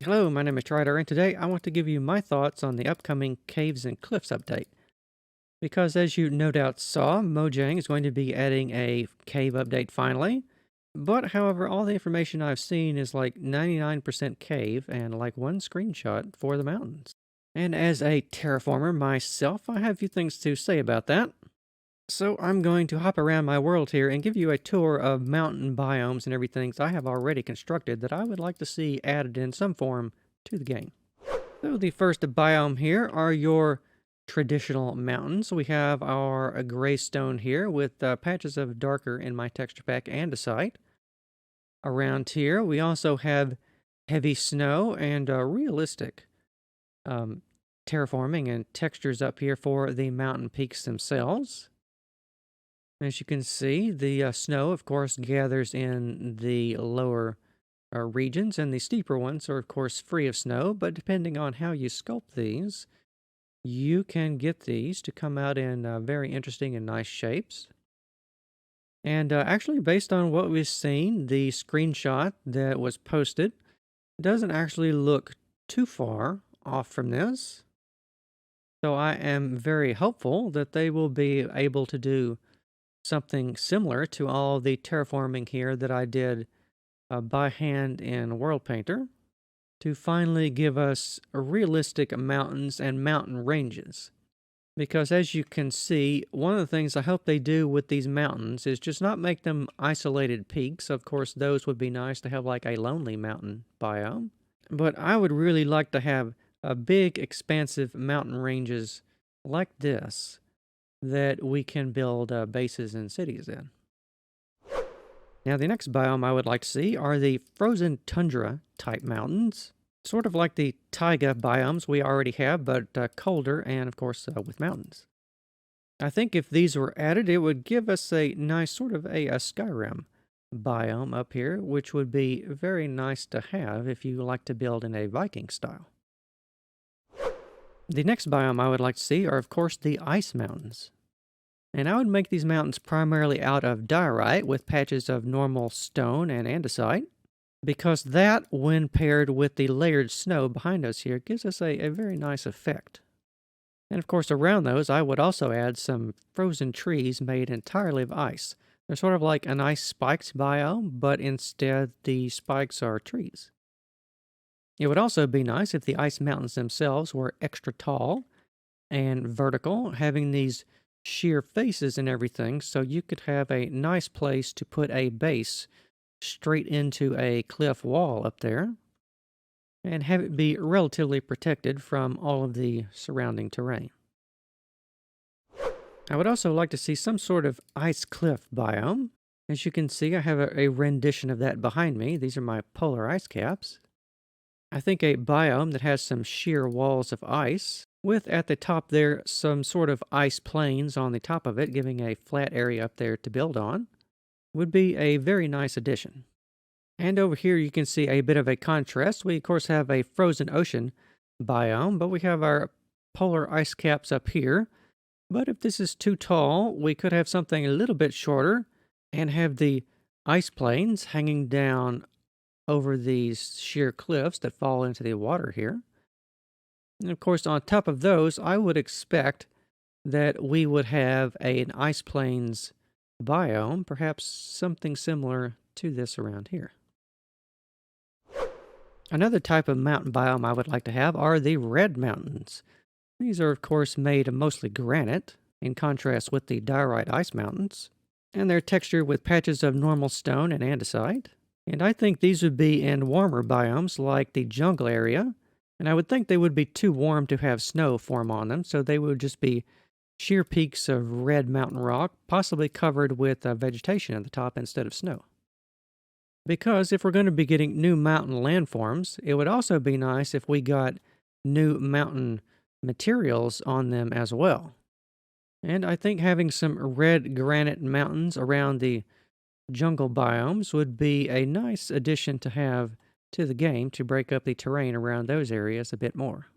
Hello, my name is Trydar, and today I want to give you my thoughts on the upcoming Caves and Cliffs update. Because as you no doubt saw, Mojang is going to be adding a cave update finally. But however, all the information I've seen is like 99% cave and like one screenshot for the mountains. And as a terraformer myself, I have a few things to say about that. So I'm going to hop around my world here and give you a tour of mountain biomes and everything I have already constructed that I would like to see added in some form to the game. So the first biome here are your traditional mountains. We have our gray stone here with patches of darker in my texture pack andesite. Around here we also have heavy snow and realistic um, terraforming and textures up here for the mountain peaks themselves. As you can see, the snow, of course, gathers in the lower regions, and the steeper ones are, of course, free of snow. But depending on how you sculpt these, you can get these to come out in very interesting and nice shapes. And actually, based on what we've seen, the screenshot that was posted doesn't actually look too far off from this. So I am very hopeful that they will be able to do something similar to all the terraforming here that I did by hand in World Painter to finally give us realistic mountains and mountain ranges. Because as you can see, one of the things I hope they do with these mountains is just not make them isolated peaks. Of course, those would be nice to have like a lonely mountain biome. But I would really like to have a big, expansive mountain ranges like this that we can build bases and cities in. Now, the next biome I would like to see are the frozen tundra type mountains, sort of like the taiga biomes we already have, but colder and, of course, with mountains. I think if these were added, it would give us a nice sort of a Skyrim biome up here, which would be very nice to have if you like to build in a Viking style. The next biome I would like to see are, of course, the ice mountains. And I would make these mountains primarily out of diorite with patches of normal stone and andesite, because that, when paired with the layered snow behind us here, gives us a very nice effect. And of course, around those, I would also add some frozen trees made entirely of ice. They're sort of like an ice spiked biome, but instead the spikes are trees. It would also be nice if the ice mountains themselves were extra tall and vertical, having these sheer faces and everything, so you could have a nice place to put a base straight into a cliff wall up there and have it be relatively protected from all of the surrounding terrain. I would also like to see some sort of ice cliff biome. As you can see, I have a rendition of that behind me. These are my polar ice caps. I think a biome that has some sheer walls of ice, with at the top there some sort of ice plains on the top of it, giving a flat area up there to build on, would be a very nice addition. And over here you can see a bit of a contrast. We of course have a frozen ocean biome, but we have our polar ice caps up here. But if this is too tall, we could have something a little bit shorter and have the ice plains hanging down over these sheer cliffs that fall into the water here. And of course, on top of those, I would expect that we would have an ice plains biome, perhaps something similar to this around here. Another type of mountain biome I would like to have are the red mountains. These are, of course, made of mostly granite, in contrast with the diorite ice mountains, and they're textured with patches of normal stone and andesite. And I think these would be in warmer biomes like the jungle area, and I would think they would be too warm to have snow form on them, so they would just be sheer peaks of red mountain rock, possibly covered with vegetation at the top instead of snow. Because if we're going to be getting new mountain landforms, it would also be nice if we got new mountain materials on them as well. And I think having some red granite mountains around the jungle biomes would be a nice addition to have to the game to break up the terrain around those areas a bit more.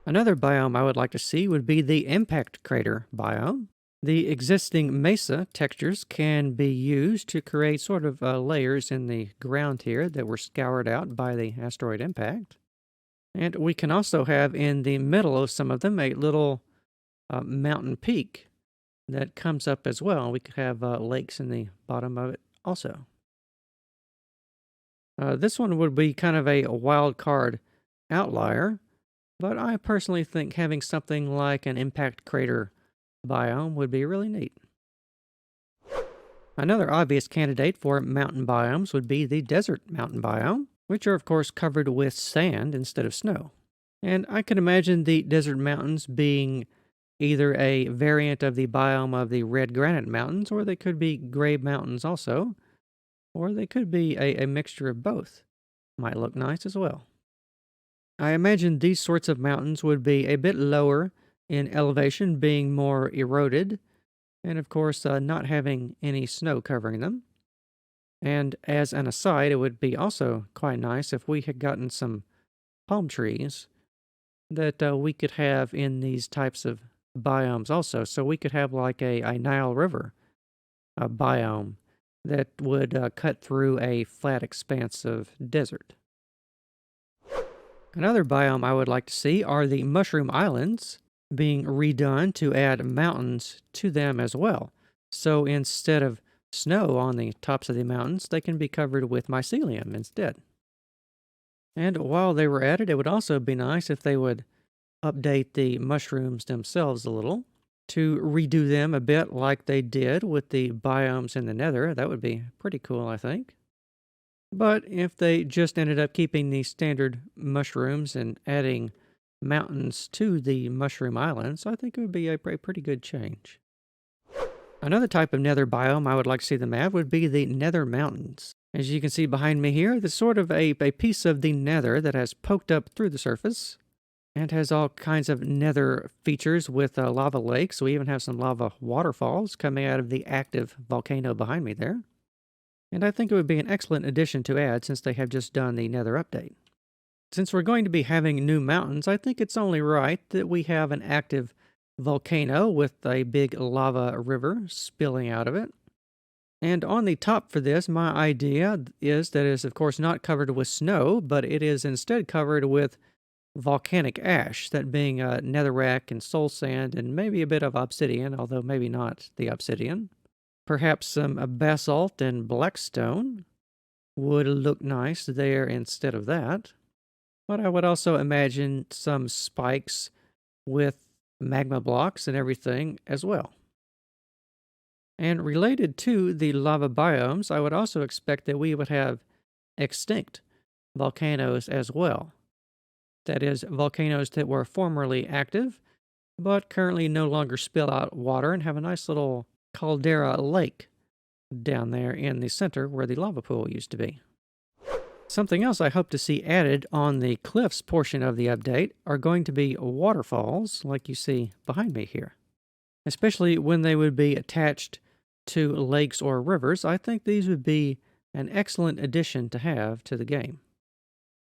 Another biome I would like to see would be the impact crater biome. The existing mesa textures can be used to create sort of layers in the ground here that were scoured out by the asteroid impact. And we can also have in the middle of some of them a little mountain peak that comes up as well. We could have lakes in the bottom of it also. This one would be kind of a wild card outlier, but I personally think having something like an impact crater biome would be really neat. Another obvious candidate for mountain biomes would be the desert mountain biome, which are of course covered with sand instead of snow. And I can imagine the desert mountains being either a variant of the biome of the red granite mountains, or they could be gray mountains also, or they could be a mixture of both. Might look nice as well. I imagine these sorts of mountains would be a bit lower in elevation, being more eroded, and of course not having any snow covering them. And as an aside, it would be also quite nice if we had gotten some palm trees that we could have in these types of biomes also. So we could have like a Nile River biome that would cut through a flat expanse of desert. Another biome I would like to see are the mushroom islands being redone to add mountains to them as well. So instead of snow on the tops of the mountains, they can be covered with mycelium instead. And while they were at it, it would also be nice if they would update the mushrooms themselves a little to redo them a bit like they did with the biomes in the nether. That would be pretty cool, I think. But if they just ended up keeping the standard mushrooms and adding mountains to the mushroom islands, I think it would be a pretty good change. Another type of nether biome I would like to see them have would be the nether mountains. As you can see behind me here, there's sort of a piece of the nether that has poked up through the surface and has all kinds of nether features with lava lakes. We even have some lava waterfalls coming out of the active volcano behind me there. And I think it would be an excellent addition to add since they have just done the nether update. Since we're going to be having new mountains, I think it's only right that we have an active volcano with a big lava river spilling out of it. And on the top for this, my idea is that it is, of course, not covered with snow, but it is instead covered with volcanic ash, that being netherrack and soul sand and maybe a bit of obsidian, although maybe not the obsidian. Perhaps some basalt and blackstone would look nice there instead of that. But I would also imagine some spikes with magma blocks and everything as well. And related to the lava biomes, I would also expect that we would have extinct volcanoes as well. That is, volcanoes that were formerly active, but currently no longer spill out water and have a nice little caldera lake down there in the center where the lava pool used to be. Something else I hope to see added on the cliffs portion of the update are going to be waterfalls like you see behind me here. Especially when they would be attached to lakes or rivers, I think these would be an excellent addition to have to the game.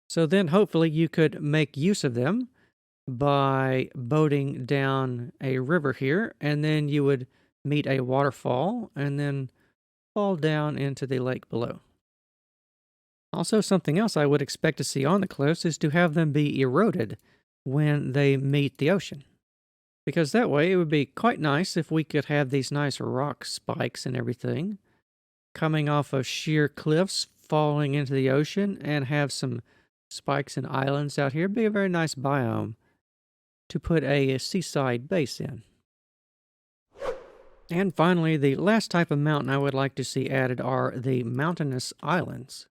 So then hopefully you could make use of them by boating down a river here, and then you would meet a waterfall and then fall down into the lake below. Also, something else I would expect to see on the cliffs is to have them be eroded when they meet the ocean. Because that way it would be quite nice if we could have these nice rock spikes and everything coming off of sheer cliffs, falling into the ocean, and have some spikes and islands out here. It'd be a very nice biome to put a seaside base in. And finally, the last type of mountain I would like to see added are the mountainous islands.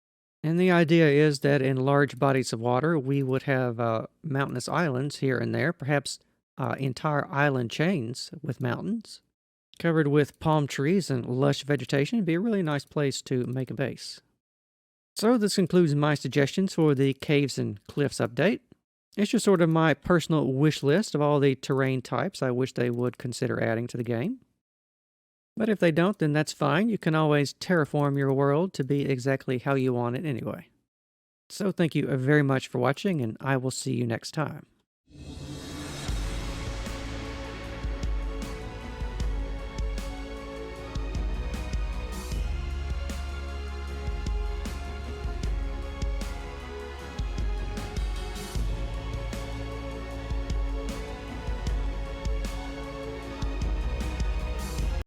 And the idea is that in large bodies of water, we would have mountainous islands here and there, perhaps entire island chains with mountains, covered with palm trees and lush vegetation. It'd be a really nice place to make a base. So this concludes my suggestions for the Caves and Cliffs update. It's just sort of my personal wish list of all the terrain types I wish they would consider adding to the game. But if they don't, then that's fine. You can always terraform your world to be exactly how you want it anyway. So thank you very much for watching, and I will see you next time.